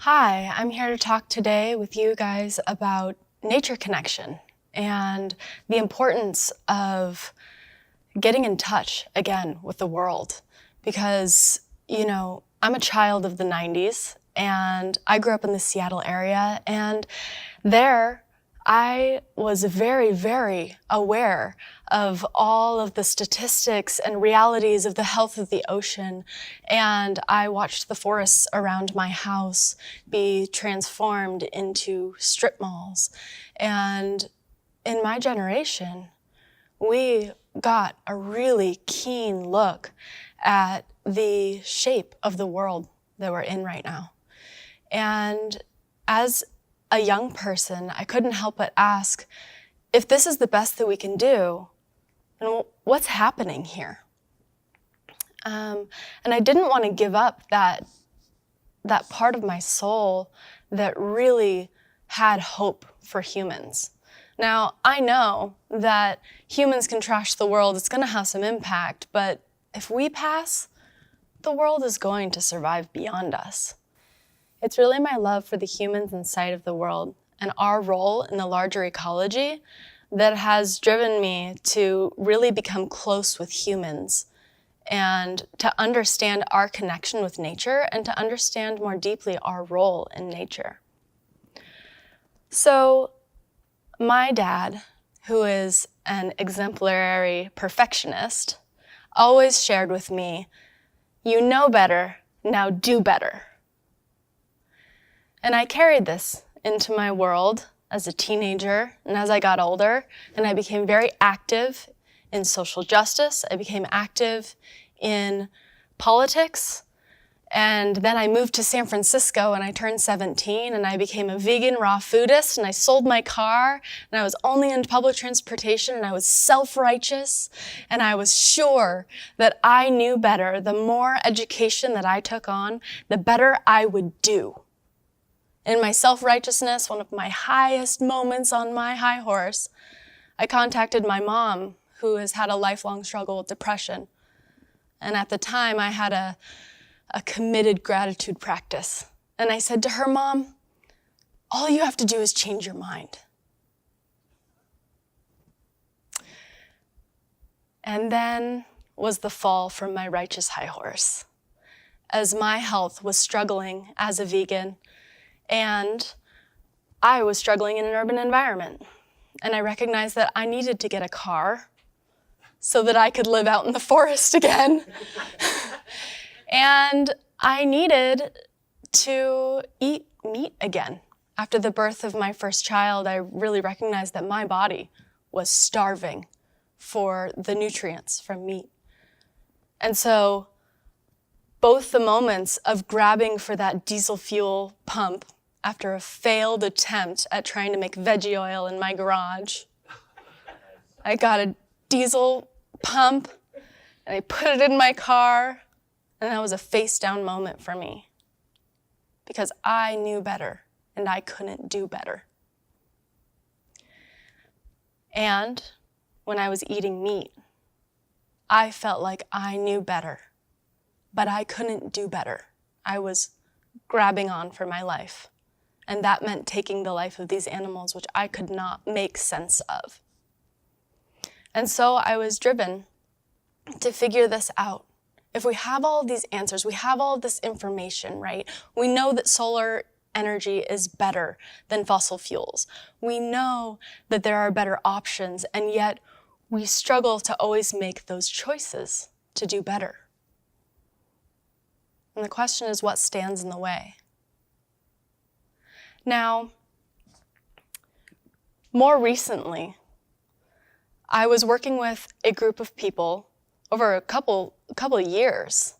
Hi, I'm here to talk today with you guys about nature connection and the importance of getting in touch again with the world. Because, I'm a child of the 90s and I grew up in the Seattle area, and there I was very, very aware of all of the statistics and realities of the health of the ocean. And I watched the forests around my house be transformed into strip malls. And in my generation, we got a really keen look at the shape of the world that we're in right now. And as a young person, I couldn't help but ask, if this is the best that we can do, then what's happening here? And I didn't want to give up that part of my soul that really had hope for humans. Now, I know that humans can trash the world, it's going to have some impact, but if we pass, the world is going to survive beyond us. It's really my love for the humans inside of the world and our role in the larger ecology that has driven me to really become close with humans and to understand our connection with nature and to understand more deeply our role in nature. So my dad, who is an exemplary perfectionist, always shared with me, "You know better, now do better." And I carried this into my world as a teenager and as I got older, and I became very active in social justice. I became active in politics. And then I moved to San Francisco and I turned 17 and I became a vegan raw foodist, and I sold my car and I was only in public transportation and I was self-righteous, and I was sure that I knew better. The more education that I took on, the better I would do. In my self-righteousness, one of my highest moments on my high horse, I contacted my mom, who has had a lifelong struggle with depression. And at the time, I had a committed gratitude practice. And I said to her, "Mom, all you have to do is change your mind." And then was the fall from my righteous high horse, as my health was struggling as a vegan, and I was struggling in an urban environment. And I recognized that I needed to get a car so that I could live out in the forest again. And I needed to eat meat again. After the birth of my first child, I really recognized that my body was starving for the nutrients from meat. And so both the moments of grabbing for that diesel fuel pump after a failed attempt at trying to make veggie oil in my garage, I got a diesel pump and I put it in my car, and that was a face-down moment for me because I knew better and I couldn't do better. And when I was eating meat, I felt like I knew better, but I couldn't do better. I was grabbing on for my life, and that meant taking the life of these animals, which I could not make sense of. And so I was driven to figure this out. If we have all of these answers, we have all of this information, right? We know that solar energy is better than fossil fuels. We know that there are better options, and yet we struggle to always make those choices to do better. And the question is, what stands in the way? Now, more recently, I was working with a group of people over a couple of years,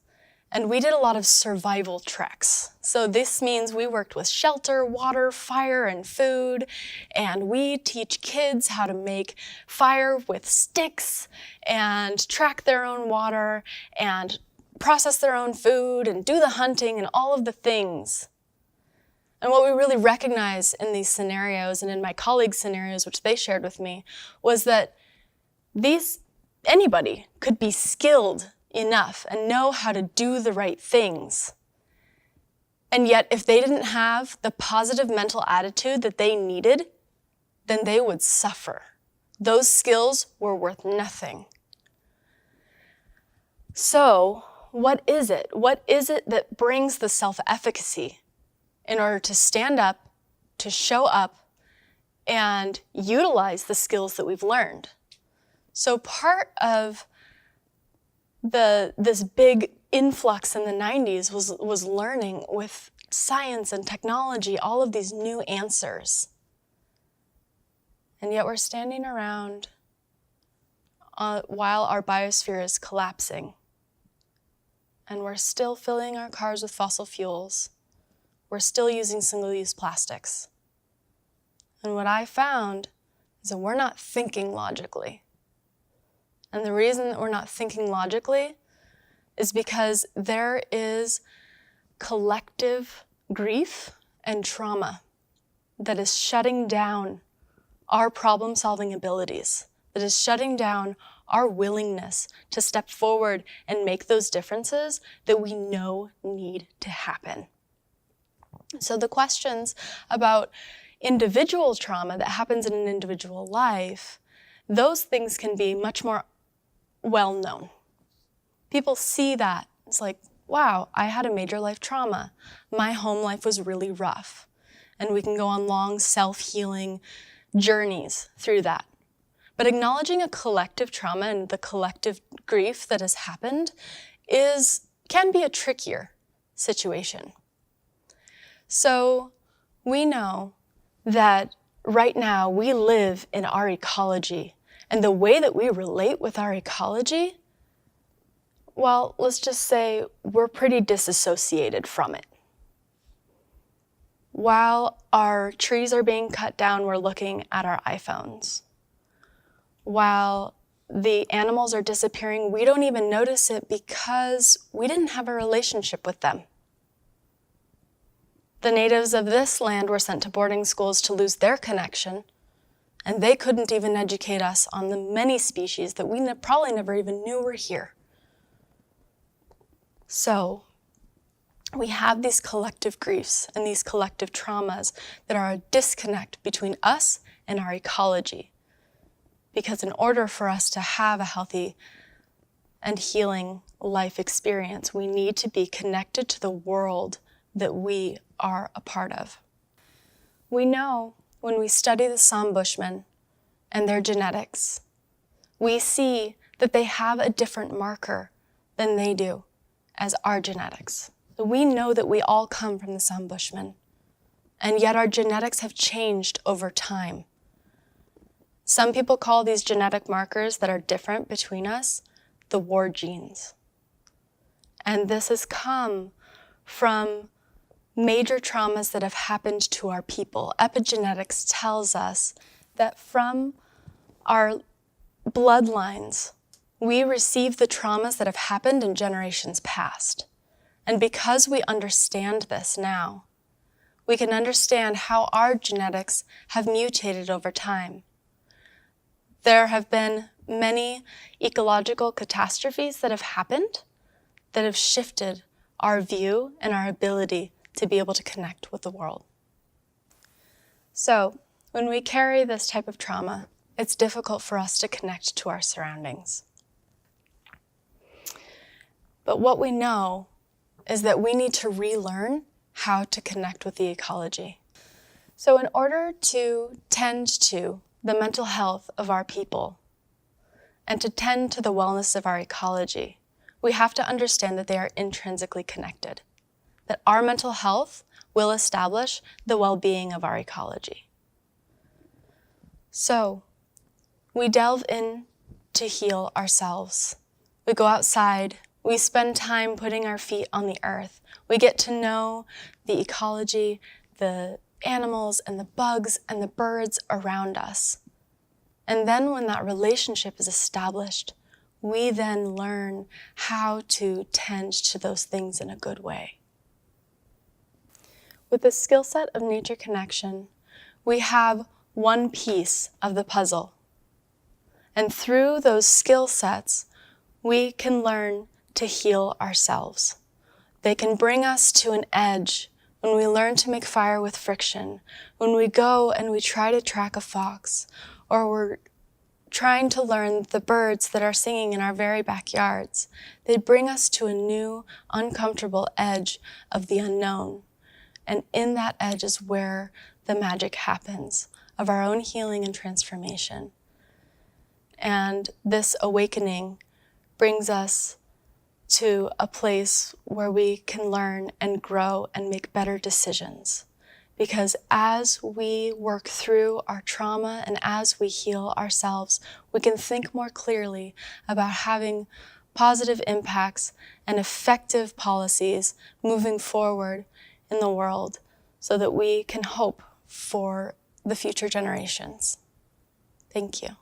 and we did a lot of survival treks. So this means we worked with shelter, water, fire, and food, and we teach kids how to make fire with sticks and track their own water and process their own food and do the hunting and all of the things. And what we really recognize in these scenarios and in my colleagues' scenarios, which they shared with me, was that anybody could be skilled enough and know how to do the right things And yet, if they didn't have the positive mental attitude that they needed, then they would suffer. Those skills were worth nothing. So, what is it? What is it that brings the self-efficacy in order to stand up, to show up, and utilize the skills that we've learned? So part of this big influx in the 90s was learning with science and technology, all of these new answers. And yet we're standing around while our biosphere is collapsing. And we're still filling our cars with fossil fuels. We're still using single-use plastics. And what I found is that we're not thinking logically. And the reason that we're not thinking logically is because there is collective grief and trauma that is shutting down our problem-solving abilities, that is shutting down our willingness to step forward and make those differences that we know need to happen. So the questions about individual trauma that happens in an individual life, those things can be much more well known. People see that. It's like, wow, I had a major life trauma. My home life was really rough. And we can go on long self-healing journeys through that. But acknowledging a collective trauma and the collective grief that has happened can be a trickier situation. So we know that right now we live in our ecology, and the way that we relate with our ecology, well, let's just say we're pretty disassociated from it. While our trees are being cut down, we're looking at our iPhones. While the animals are disappearing, we don't even notice it because we didn't have a relationship with them. The natives of this land were sent to boarding schools to lose their connection, and they couldn't even educate us on the many species that we probably never even knew were here. So, we have these collective griefs and these collective traumas that are a disconnect between us and our ecology. Because in order for us to have a healthy and healing life experience, we need to be connected to the world that we are a part of. We know when we study the Sam Bushmen and their genetics, we see that they have a different marker than they do as our genetics. So we know that we all come from the Sam Bushmen, and yet our genetics have changed over time. Some people call these genetic markers that are different between us the war genes. And this has come from major traumas that have happened to our people. Epigenetics tells us that from our bloodlines, we receive the traumas that have happened in generations past. And because we understand this now, we can understand how our genetics have mutated over time. There have been many ecological catastrophes that have happened that have shifted our view and our ability to be able to connect with the world. So, when we carry this type of trauma, it's difficult for us to connect to our surroundings. But what we know is that we need to relearn how to connect with the ecology. So in order to tend to the mental health of our people and to tend to the wellness of our ecology, we have to understand that they are intrinsically connected, that our mental health will establish the well-being of our ecology. So we delve in to heal ourselves. We go outside. We spend time putting our feet on the earth. We get to know the ecology, the animals and the bugs and the birds around us. And then when that relationship is established, we then learn how to tend to those things in a good way. With the skill set of nature connection, we have one piece of the puzzle. And through those skill sets, we can learn to heal ourselves. They can bring us to an edge when we learn to make fire with friction, when we go and we try to track a fox, or we're trying to learn the birds that are singing in our very backyards, they bring us to a new, uncomfortable edge of the unknown. And in that edge is where the magic happens of our own healing and transformation. And this awakening brings us to a place where we can learn and grow and make better decisions. Because as we work through our trauma and as we heal ourselves, we can think more clearly about having positive impacts and effective policies moving forward in the world so that we can hope for the future generations. Thank you.